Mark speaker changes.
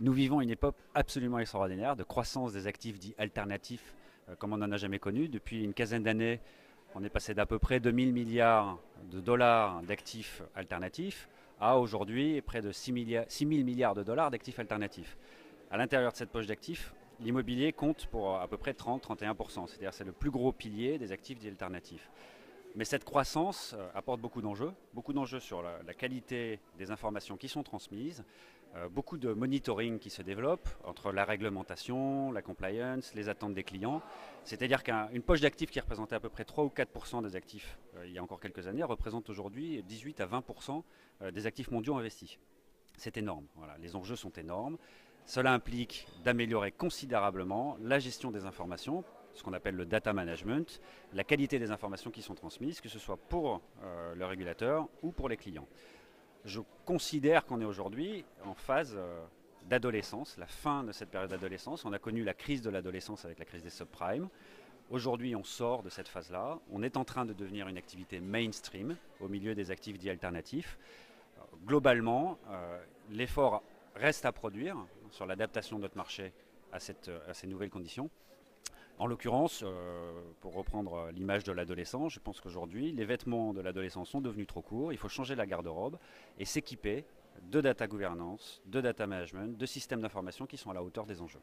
Speaker 1: Nous vivons une époque absolument extraordinaire de croissance des actifs dits alternatifs, comme on n'en a jamais connu. Depuis une quinzaine d'années, on est passé d'à peu près 2000 milliards de dollars d'actifs alternatifs à aujourd'hui près de 6 000 milliards de dollars d'actifs alternatifs. À l'intérieur de cette poche d'actifs, l'immobilier compte pour à peu près 30-31%. C'est-à-dire c'est le plus gros pilier des actifs dits alternatifs. Mais cette croissance apporte beaucoup d'enjeux sur la qualité des informations qui sont transmises, beaucoup de monitoring qui se développe entre la réglementation, la compliance, les attentes des clients. C'est-à-dire qu'une poche d'actifs qui représentait à peu près 3 ou 4% des actifs il y a encore quelques années représente aujourd'hui 18 à 20% des actifs mondiaux investis. C'est énorme, voilà, les enjeux sont énormes. Cela implique d'améliorer considérablement la gestion des informations, ce qu'on appelle le data management, la qualité des informations qui sont transmises, que ce soit pour le régulateur ou pour les clients. Je considère qu'on est aujourd'hui en phase d'adolescence, la fin de cette période d'adolescence. On a connu la crise de l'adolescence avec la crise des subprimes. Aujourd'hui, on sort de cette phase-là. On est en train de devenir une activité mainstream au milieu des actifs dits alternatifs. Globalement, l'effort reste à produire sur l'adaptation de notre marché à ces nouvelles conditions. En l'occurrence, pour reprendre l'image de l'adolescent, je pense qu'aujourd'hui, les vêtements de l'adolescent sont devenus trop courts. Il faut changer la garde-robe et s'équiper de data gouvernance, de data management, de systèmes d'information qui sont à la hauteur des enjeux.